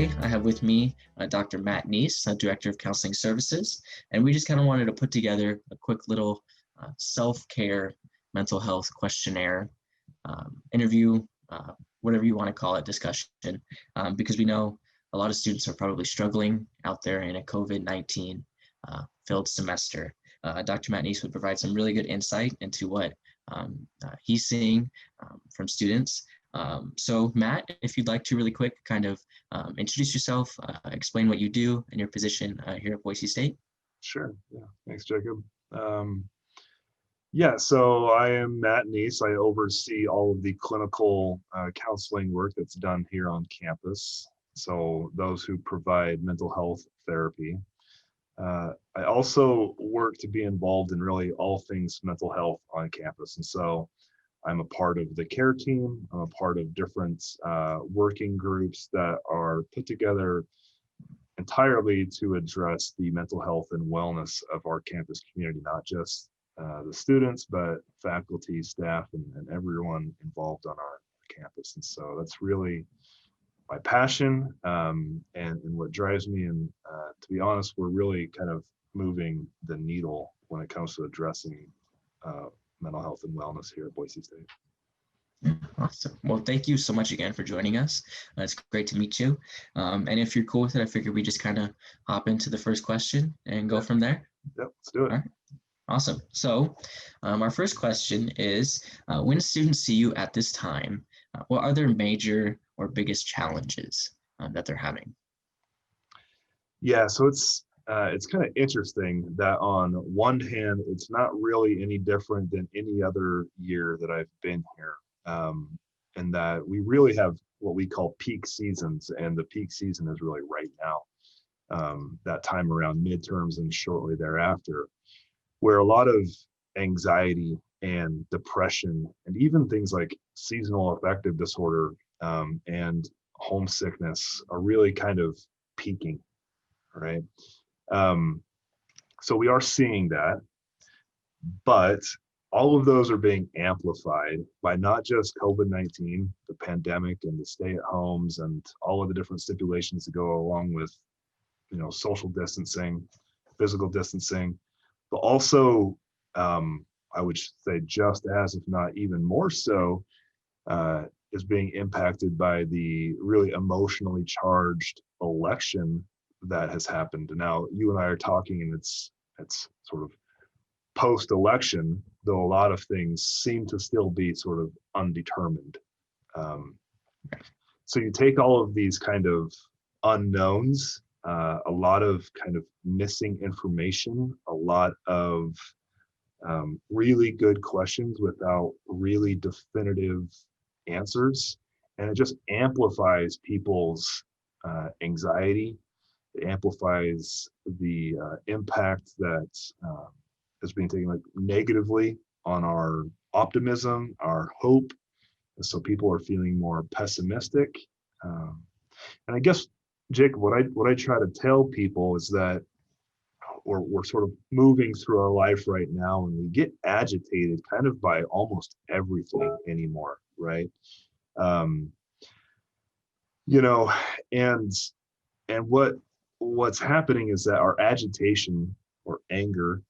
today I have with me Dr. Matt Neese, Director of Counseling Services, and we just kind of wanted to put together a quick little self-care mental health questionnaire, interview, whatever you want to call it, discussion, because we know a lot of students are probably struggling out there in a COVID-19 filled semester. Dr. Matt Neese would provide some really good insight into what he's seeing from students. So Matt, if you'd like to really quick kind of introduce yourself, explain what you do and your position here at Boise State. Sure. Yeah. Thanks, Jacob. Yeah, so I am Matt Neese. I oversee all of the clinical counseling work that's done here on campus. So those who provide mental health therapy. I also work to be involved in really all things mental health on campus. And so I'm a part of the care team. I'm a part of different working groups that are put together entirely to address the mental health and wellness of our campus community, not just the students, but faculty, staff, and everyone involved on our campus. And so that's really my passion and what drives me. And to be honest, we're really kind of moving the needle when it comes to addressing mental health and wellness here at Boise State. Awesome. Well, thank you so much again for joining us. It's great to meet you. And if you're cool with it, I figured we just kind of hop into the first question and go from there. Yep, let's do it. All right. Awesome. So our first question is, when students see you at this time, what are their major or biggest challenges that they're having? Yeah, so it's kind of interesting that on one hand, it's not really any different than any other year that I've been here. And that we really have what we call peak seasons, and the peak season is really right now, that time around midterms and shortly thereafter, where a lot of anxiety and depression and even things like seasonal affective disorder and homesickness are really kind of peaking, right? So we are seeing that, but all of those are being amplified by not just COVID-19, the pandemic and the stay-at-homes and all of the different stipulations that go along with, social distancing, physical distancing, but also, I would say just as, if not even more so, is being impacted by the really emotionally charged election that has happened. Now, you and I are talking, and it's sort of post-election, though a lot of things seem to still be sort of undetermined. So you take all of these kind of unknowns, a lot of kind of missing information, a lot of really good questions without really definitive answers, and it just amplifies people's anxiety. It amplifies the impact that is being taken like negatively on our optimism, our hope. And so people are feeling more pessimistic. And I guess, Jacob, what I try to tell people is that we're sort of moving through our life right now, and we get agitated kind of by almost everything anymore, right? And what's happening is that our agitation or anger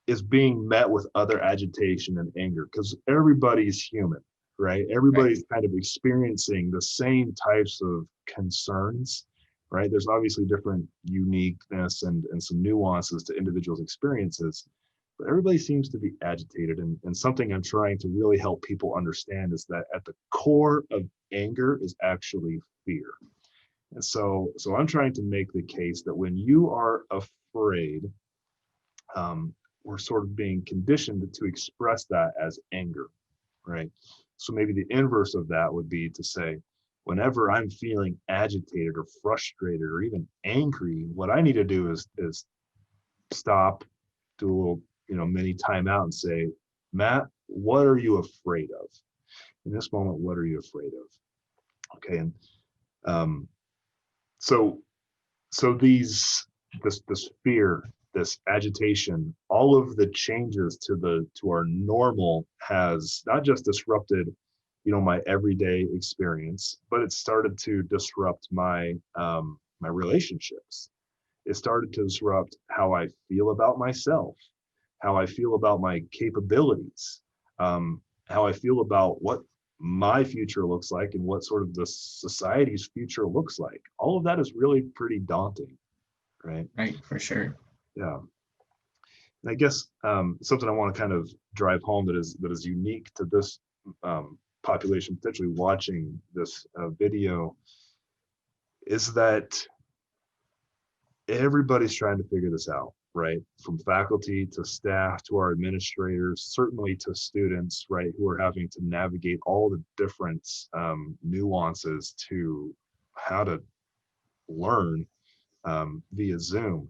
is being met with other agitation and anger, because everybody's human, right? Everybody's kind of experiencing the same types of concerns, right? There's obviously different uniqueness and some nuances to individuals' experiences, but everybody seems to be agitated. And something I'm trying to really help people understand is that at the core of anger is actually fear. And so I'm trying to make the case that when you are afraid, we're sort of being conditioned to express that as anger, right? So maybe the inverse of that would be to say, whenever I'm feeling agitated or frustrated or even angry, what I need to do is stop, do a little, mini timeout and say, Matt, what are you afraid of? In this moment, what are you afraid of? Okay, and so this fear, this agitation, all of the changes to our normal has not just disrupted my everyday experience, but it started to disrupt my my relationships. It started to disrupt how I feel about myself, how I feel about my capabilities, how I feel about what my future looks like and what sort of the society's future looks like. All of that is really pretty daunting, right? Right, for sure. Yeah. And I guess something I want to kind of drive home that is unique to this population, potentially watching this video, is that everybody's trying to figure this out, right? From faculty to staff to our administrators, certainly to students, right, who are having to navigate all the different nuances to how to learn via Zoom.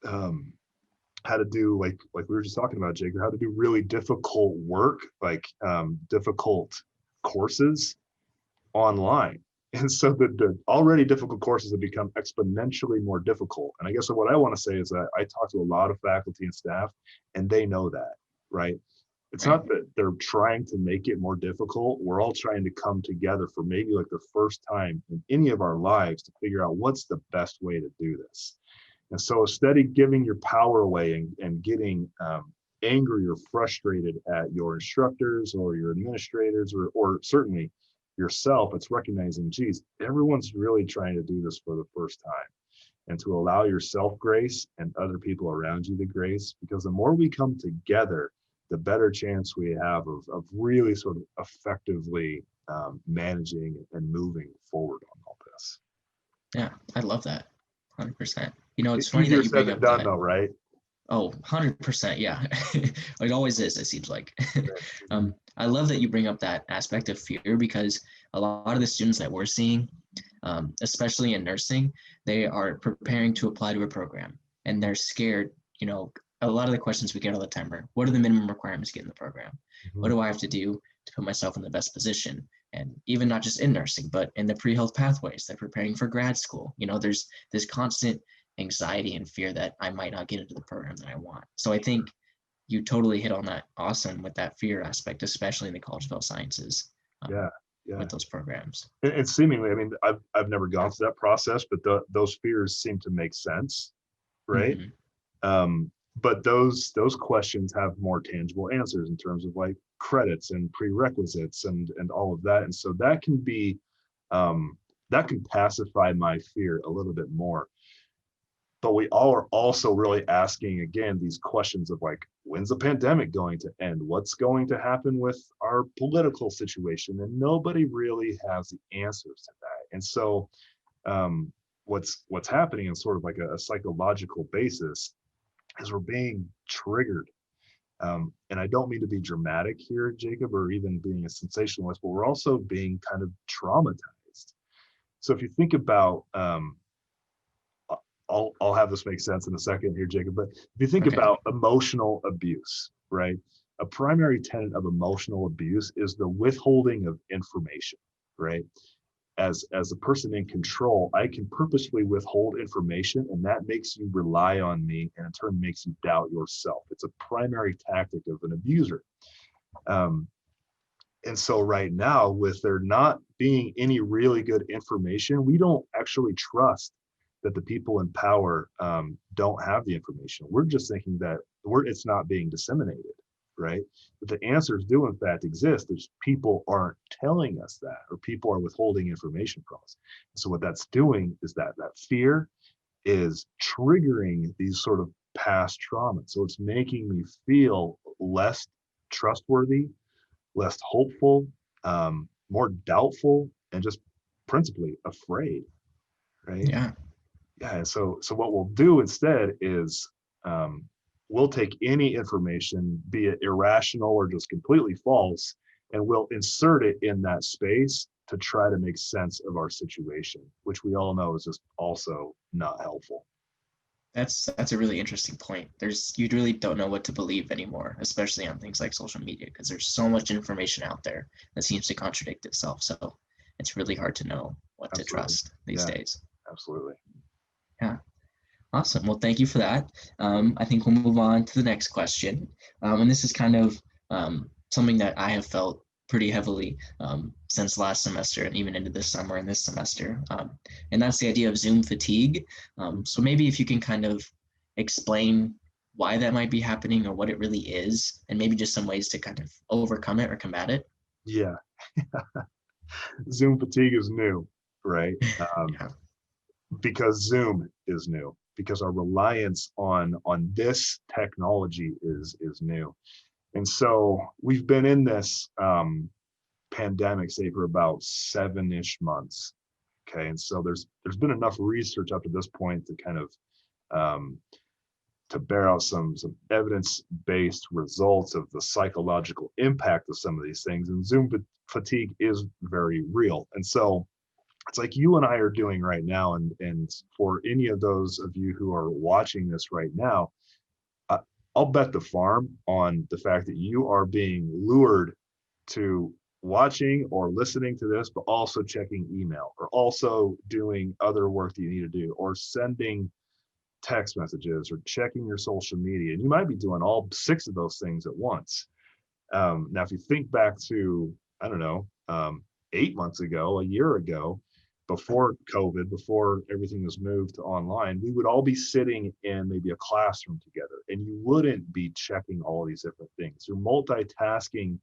How to do, like we were just talking about, Jacob, how to do really difficult work, like difficult courses online. And so the already difficult courses have become exponentially more difficult. And I guess what I want to say is that I talk to a lot of faculty and staff, and they know that, right? It's not that they're trying to make it more difficult. We're all trying to come together for maybe like the first time in any of our lives to figure out what's the best way to do this. And so instead of giving your power away and getting angry or frustrated at your instructors or your administrators or certainly yourself, it's recognizing, geez, everyone's really trying to do this for the first time, and to allow yourself grace and other people around you the grace, because the more we come together, the better chance we have of really sort of effectively managing and moving forward on all this. Yeah, I love that. 100%. It's It's funny easier that you said bring than up done, that. though, right? Oh, 100%. Yeah. It always is, it seems like. I love that you bring up that aspect of fear, because a lot of the students that we're seeing, especially in nursing, they are preparing to apply to a program and they're scared. A lot of the questions we get all the time are, what are the minimum requirements to get in the program? What do I have to do to put myself in the best position? And even not just in nursing, but in the pre-health pathways, they're preparing for grad school. There's this constant anxiety and fear that I might not get into the program that I want. So I think you totally hit on that awesome with that fear aspect, especially in the College of Health Sciences. Yeah. With those programs. And seemingly, I mean, I've never gone through that process, but those fears seem to make sense, right? But those questions have more tangible answers in terms of like credits and prerequisites and all of that. And so that can be that can pacify my fear a little bit more. But we all are also really asking, again, these questions of like, when's the pandemic going to end? What's going to happen with our political situation? And nobody really has the answers to that. And so what's happening in sort of like a psychological basis is we're being triggered. And I don't mean to be dramatic here, Jacob, or even being a sensationalist, but we're also being kind of traumatized. So if you think about I'll have this make sense in a second here, Jacob. But if you think about emotional abuse, right? A primary tenet of emotional abuse is the withholding of information, right? As a person in control, I can purposefully withhold information, and that makes you rely on me, and in turn makes you doubt yourself. It's a primary tactic of an abuser. And so right now, with there not being any really good information, we don't actually trust that the people in power don't have the information. We're just thinking that it's not being disseminated, right? But the answers do in fact exist. There's people aren't telling us that, or people are withholding information from us. So what that's doing is that fear is triggering these sort of past traumas. So it's making me feel less trustworthy, less hopeful, more doubtful, and just principally afraid, right? Yeah. And so what we'll do instead is we'll take any information, be it irrational or just completely false, and we'll insert it in that space to try to make sense of our situation, which we all know is just also not helpful. That's a really interesting point. You really don't know what to believe anymore, especially on things like social media, because there's so much information out there that seems to contradict itself. So it's really hard to know what to trust these days. Absolutely. Yeah. Awesome. Well, thank you for that. I think we'll move on to the next question. And this is kind of something that I have felt pretty heavily since last semester and even into this summer and this semester. And that's the idea of Zoom fatigue. So maybe if you can kind of explain why that might be happening or what it really is, and maybe just some ways to kind of overcome it or combat it. Yeah. Zoom fatigue is new, right? Yeah. Because Zoom is new, because our reliance on this technology is new. And so we've been in this pandemic, say, for about 7-ish months. Okay. And so there's been enough research up to this point to kind of to bear out some evidence-based results of the psychological impact of some of these things. And Zoom fatigue is very real. And so it's like you and I are doing right now. And for any of those of you who are watching this right now, I'll bet the farm on the fact that you are being lured to watching or listening to this, but also checking email, or also doing other work that you need to do, or sending text messages, or checking your social media. And you might be doing all 6 of those things at once. Now, if you think back to, I don't know, 8 months ago, a year ago, before COVID, before everything was moved to online, we would all be sitting in maybe a classroom together, and you wouldn't be checking all these different things. You're multitasking.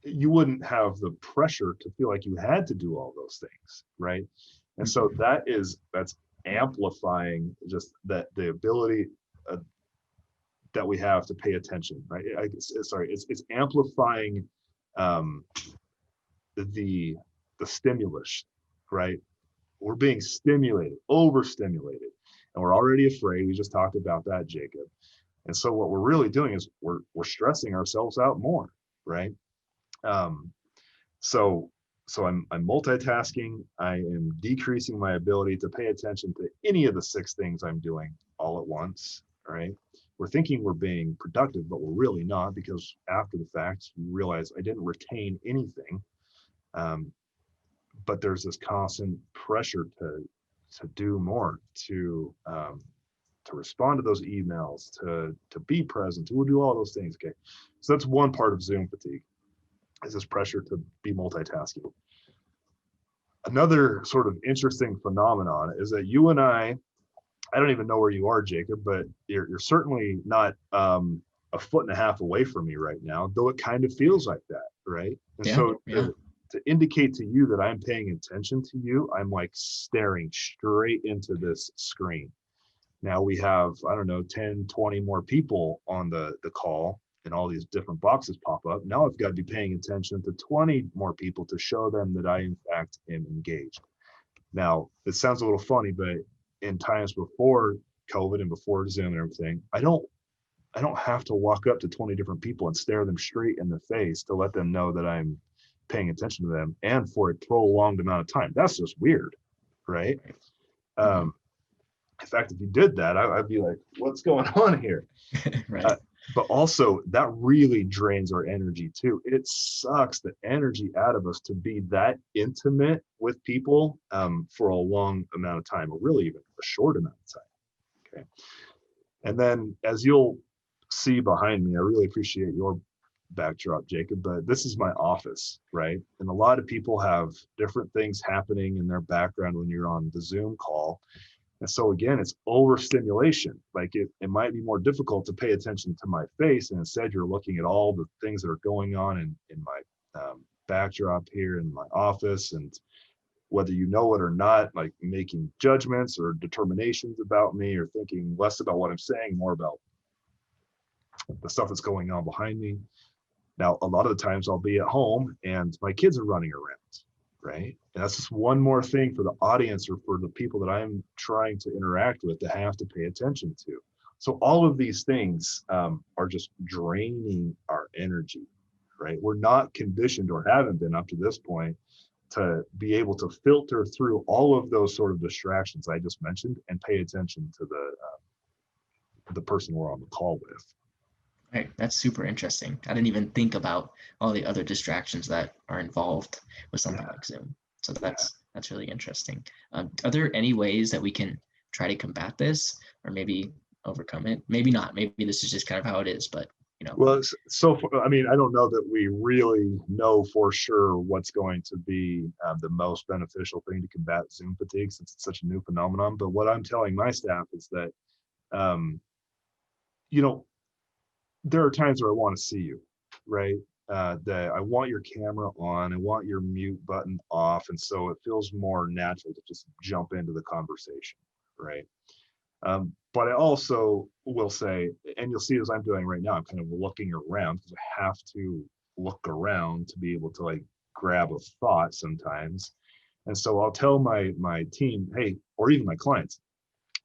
You wouldn't have the pressure to feel like you had to do all those things, right? And so that's amplifying just that the ability that we have to pay attention, right? It's amplifying the stimulus, right? We're being stimulated, overstimulated, and we're already afraid. We just talked about that, Jacob. And so what we're really doing is we're stressing ourselves out more, right? So I'm multitasking. I am decreasing my ability to pay attention to any of the 6 things I'm doing all at once, right? We're thinking we're being productive, but we're really not, because after the fact, you realize I didn't retain anything. But there's this constant pressure to do more, to respond to those emails, to be present, to do all those things. Okay, so that's one part of Zoom fatigue, is this pressure to be multitasking. Another sort of interesting phenomenon is that you and I don't even know where you are, Jacob, but you're certainly not a 1.5 feet away from me right now, though it kind of feels like that, right? And so to indicate to you that I'm paying attention to you, I'm like staring straight into this screen. Now we have, I don't know, 10, 20 more people on the call, and all these different boxes pop up. Now I've got to be paying attention to 20 more people to show them that I, in fact, am engaged. Now, it sounds a little funny, but in times before COVID and before Zoom and everything, I don't have to walk up to 20 different people and stare them straight in the face to let them know that I'm paying attention to them, and for a prolonged amount of time. That's just weird, right? In fact, if you did that, I'd be like, what's going on here? Right. But also, that really drains our energy too. It sucks the energy out of us to be that intimate with people for a long amount of time, or really even a short amount of time. Okay. And then, as you'll see behind me, I really appreciate your backdrop, Jacob, but this is my office, right? And a lot of people have different things happening in their background when you're on the Zoom call. And so again, it's overstimulation. Like it might be more difficult to pay attention to my face, and instead you're looking at all the things that are going on in my backdrop here in my office, and whether you know it or not, like making judgments or determinations about me, or thinking less about what I'm saying, more about the stuff that's going on behind me. Now, a lot of the times I'll be at home and my kids are running around, right? And that's just one more thing for the audience, or for the people that I'm trying to interact with, to have to pay attention to. So all of these things are just draining our energy, right? We're not conditioned, or haven't been up to this point, to be able to filter through all of those sort of distractions I just mentioned and pay attention to the person we're on the call with. Right, that's super interesting. I didn't even think about all the other distractions that are involved with something like Zoom. So that's really interesting. Are there any ways that we can try to combat this, or maybe overcome it? Maybe not. Maybe this is just kind of how it is. But Well, so far, I mean, I don't know that we really know for sure what's going to be the most beneficial thing to combat Zoom fatigue, since it's such a new phenomenon. But what I'm telling my staff is that, um, you know, there are times where I want to see you, right? That I want your camera on, I want your mute button off, and so it feels more natural to just jump into the conversation, right? But I also will say, and you'll see as I'm doing right now, I'm kind of looking around because I have to look around to be able to like grab a thought sometimes. And so I'll tell my team, hey, or even my clients,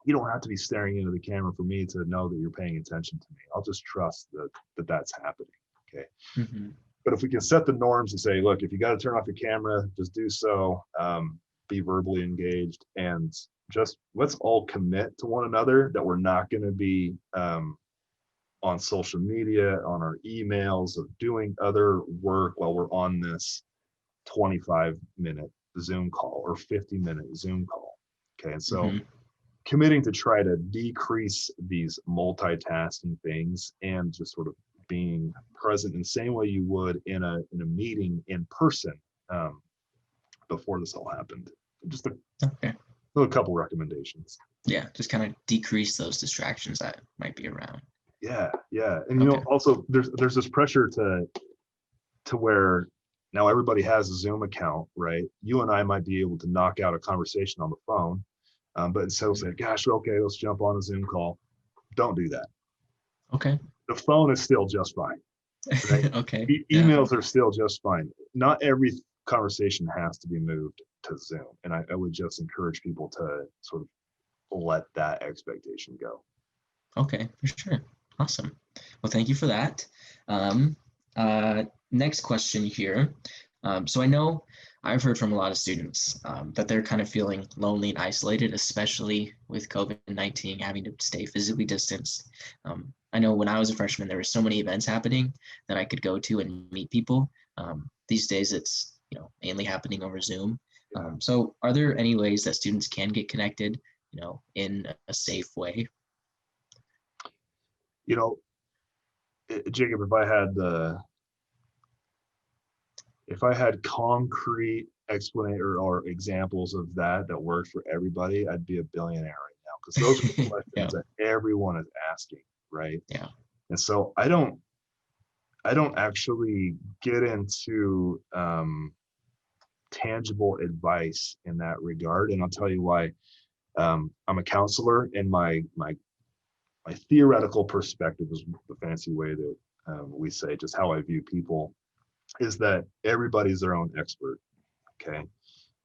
you don't have to be staring into the camera for me to know that you're paying attention to me. I'll just trust that that's happening. Okay. Hmm. But if we can set the norms and say, look, if you got to turn off your camera, just do so, be verbally engaged, and just let's all commit to one another that we're not going to be on social media, on our emails, or doing other work while we're on this 25-minute Zoom call or 50-minute Zoom call. Okay. And so Hmm. committing to try to decrease these multitasking things and just sort of being present in the same way you would in a meeting in person, um, before this all happened. Just Okay. a couple recommendations. Yeah, just kind of decrease those distractions that might be around. Yeah, yeah, and Okay. also there's this pressure to where now everybody has a Zoom account, right? You and I might be able to knock out a conversation on the phone, but instead of saying, "Gosh, okay, let's jump on a Zoom call," don't do that. Okay. The phone is still just fine, right? Okay. Yeah. Emails are still just fine. Not every conversation has to be moved to Zoom, and I would just encourage people to sort of let that expectation go. Okay, for sure. Awesome. Well, thank you for that. Um, Next question here. So I know I've heard from a lot of students that they're kind of feeling lonely and isolated, especially with COVID-19, having to stay physically distanced. I know when I was a freshman, there were so many events happening that I could go to and meet people. These days, it's mainly happening over Zoom. Yeah. So are there any ways that students can get connected, in a safe way? You know, Jacob, if I had concrete explanation or examples of that worked for everybody, I'd be a billionaire right now, because those are the Yeah. questions that everyone is asking, right? Yeah. And so I don't actually get into tangible advice in that regard, and I'll tell you why. I'm a counselor, and my theoretical perspective is the fancy way that we say just how I view people, is that everybody's their own expert. Okay.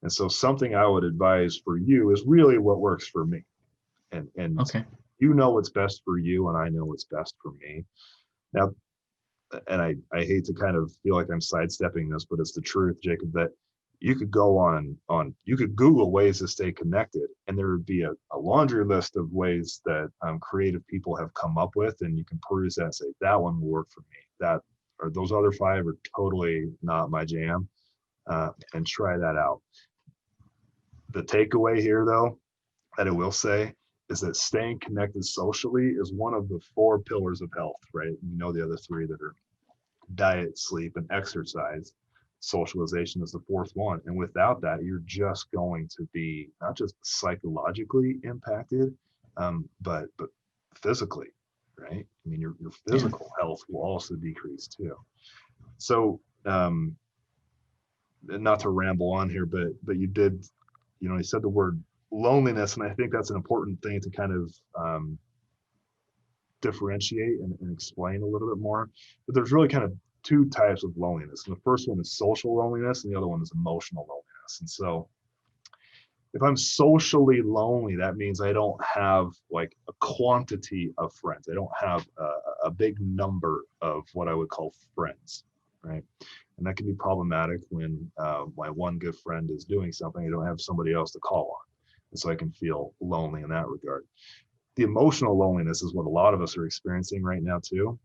And so something I would advise for you is really what works for me. And Okay. you know what's best for you, and I know what's best for me. Now, and I hate to kind of feel like I'm sidestepping this, but it's the truth, Jacob, that you could go you could Google ways to stay connected, and there would be a laundry list of ways that creative people have come up with, and you can peruse that and say, that one will work for me. That, or those other five are totally not my jam, and try that out. The takeaway here, though, that I will say is that staying connected socially is one of the four pillars of health, right? You know, the other three that are diet, sleep, and exercise. Socialization is the fourth one. And without that, you're just going to be not just psychologically impacted, but physically, right? I mean, your Yeah. physical health will also decrease too. So, not to ramble on here, but you did, you said the word loneliness, and I think that's an important thing to kind of differentiate and explain a little bit more. But there's really kind of two types of loneliness. And the first one is social loneliness, and the other one is emotional loneliness. And so if I'm socially lonely, that means I don't have like a quantity of friends. I don't have a big number of what I would call friends, right? And that can be problematic when my one good friend is doing something. I don't have somebody else to call on. And so I can feel lonely in that regard. The emotional loneliness is what a lot of us are experiencing right now too,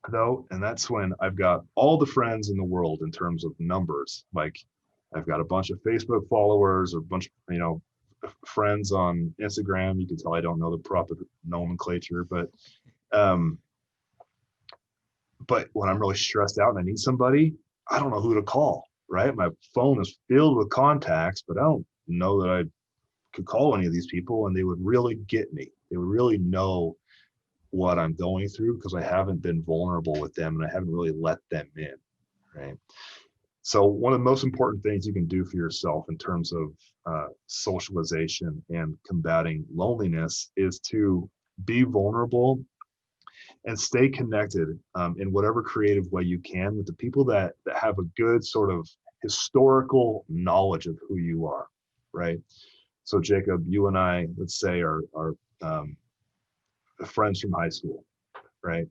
though, and that's when I've got all the friends in the world in terms of numbers. Like, I've got a bunch of Facebook followers, or a bunch of friends on Instagram. You can tell I don't know the proper nomenclature, but but when I'm really stressed out and I need somebody, I don't know who to call, right? My phone is filled with contacts, but I don't know that I could call any of these people and they would really get me. They would really know what I'm going through because I haven't been vulnerable with them and I haven't really let them in, right? So one of the most important things you can do for yourself in terms of socialization and combating loneliness is to be vulnerable and stay connected in whatever creative way you can with the people that have a good sort of historical knowledge of who you are, right? So Jacob, you and I, let's say, are friends from high school, right?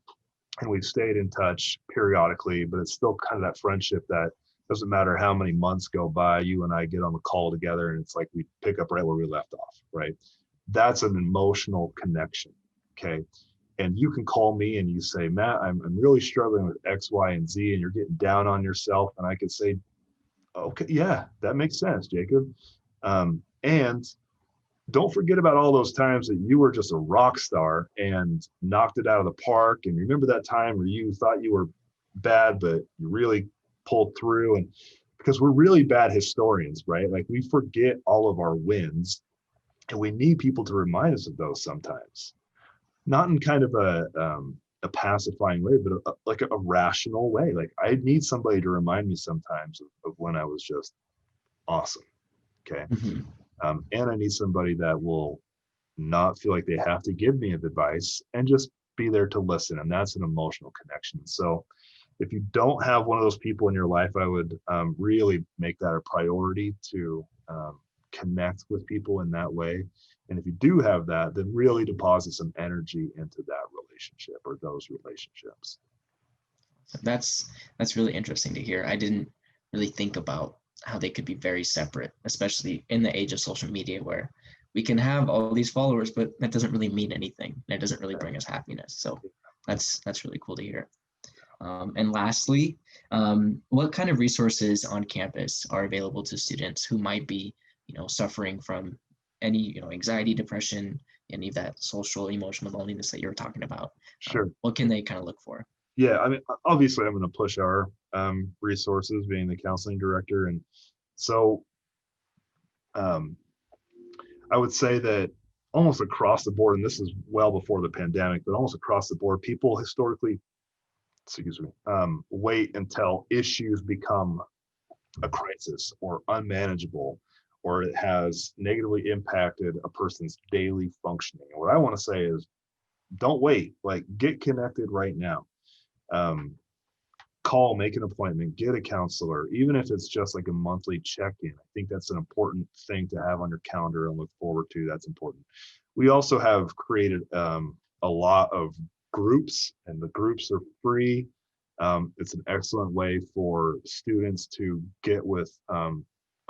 And we've stayed in touch periodically, but it's still kind of that friendship that doesn't matter how many months go by, you and I get on the call together and it's like we pick up right where we left off, right? That's an emotional connection, okay? And you can call me and you say, Matt, I'm really struggling with X, Y, and Z, and you're getting down on yourself. And I could say, okay, yeah, that makes sense, Jacob. And don't forget about all those times that you were just a rock star and knocked it out of the park. And remember that time where you thought you were bad, but you really pulled through. And because we're really bad historians, right? Like we forget all of our wins and we need people to remind us of those sometimes. Not in kind of a pacifying way, but like a rational way. Like I need somebody to remind me sometimes of when I was just awesome. Okay. Mm-hmm. And I need somebody that will not feel like they have to give me advice and just be there to listen. And that's an emotional connection. So if you don't have one of those people in your life, I would really make that a priority to connect with people in that way. And if you do have that, then really deposit some energy into that relationship or those relationships. That's really interesting to hear. I didn't really think about how they could be very separate, especially in the age of social media where we can have all these followers, but that doesn't really mean anything. And it doesn't really bring us happiness. So that's really cool to hear. And lastly, what kind of resources on campus are available to students who might be, suffering from any, anxiety, depression, any of that social, emotional loneliness that you were talking about? Sure. What can they kind of look for? Yeah, I mean, obviously, I'm going to push our resources, being the counseling director, and so um, I would say that almost across the board, and this is well before the pandemic, but almost across the board, people historically, excuse me, wait until issues become a crisis or unmanageable, or it has negatively impacted a person's daily functioning. And what I want to say is, don't wait. Like, get connected right now. Call, make an appointment, get a counselor, even if it's just like a monthly check-in. I think that's an important thing to have on your calendar and look forward to. That's important. We also have created a lot of groups, and the groups are free. It's an excellent way for students to get with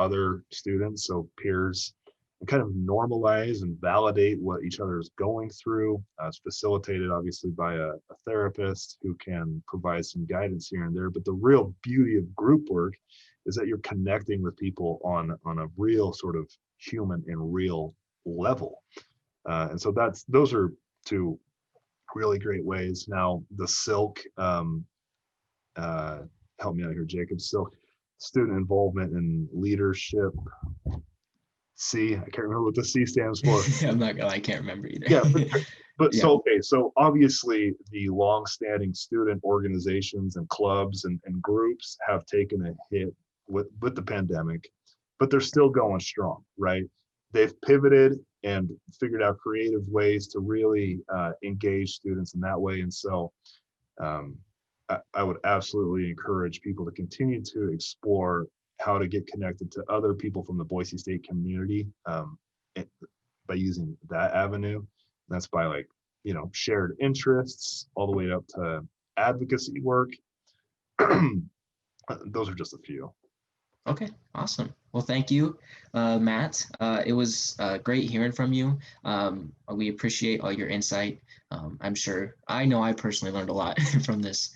other students, so peers, and kind of normalize and validate what each other is going through. It's facilitated obviously by a therapist who can provide some guidance here and there. But the real beauty of group work is that you're connecting with people on a real sort of human and real level. And so those are two really great ways. Now the Silk, help me out here, Jacob. Silk, student involvement and leadership. C, I can't remember what the C stands for. I'm not gonna, I can't remember either. Yeah, but Yeah. so okay, so obviously the long-standing student organizations and clubs and groups have taken a hit with the pandemic, but they're still going strong, right? They've pivoted and figured out creative ways to really engage students in that way. And so I would absolutely encourage people to continue to explore how to get connected to other people from the Boise State community by using that avenue. That's by shared interests all the way up to advocacy work. Those are just a few. Okay, awesome. Well, thank you, Matt. It was great hearing from you. We appreciate all your insight. I know I personally learned a lot from this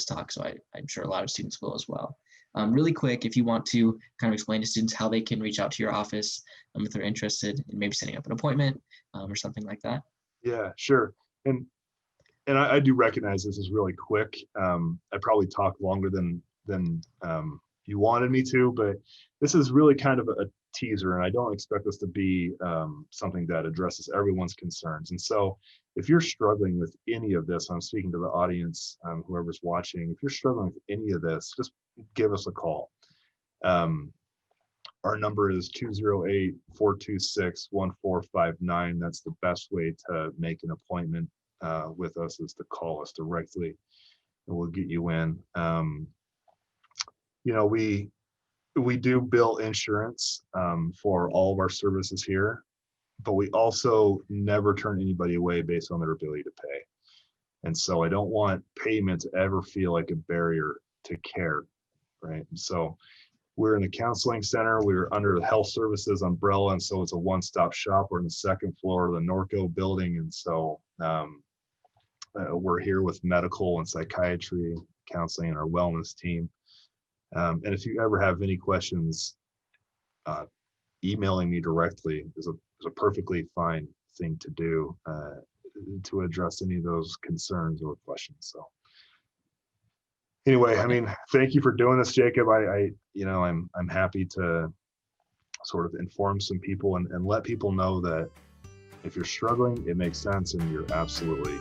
talk, so I'm sure a lot of students will as well. Really quick, if you want to kind of explain to students how they can reach out to your office if they're interested in maybe setting up an appointment or something like that. Yeah, sure. And and I do recognize this is really quick. I probably talked longer than you wanted me to, but this is really kind of a teaser, and I don't expect this to be something that addresses everyone's concerns. And so if you're struggling with any of this, I'm speaking to the audience, whoever's watching, if you're struggling with any of this, just give us a call. Our number is 208-426-1459. That's the best way to make an appointment with us, is to call us directly, and we'll get you in. You know, we do bill insurance for all of our services here, but we also never turn anybody away based on their ability to pay. And so I don't want payment to ever feel like a barrier to care, right? And so we're in the counseling center. We're under the health services umbrella, and so it's a one-stop shop. We're in the second floor of the Norco building, and so we're here with medical and psychiatry, counseling, and our wellness team. And if you ever have any questions, emailing me directly is a perfectly fine thing to do to address any of those concerns or questions. So anyway, I mean, thank you for doing this, Jacob. I'm happy to sort of inform some people and let people know that if you're struggling, it makes sense, and you're absolutely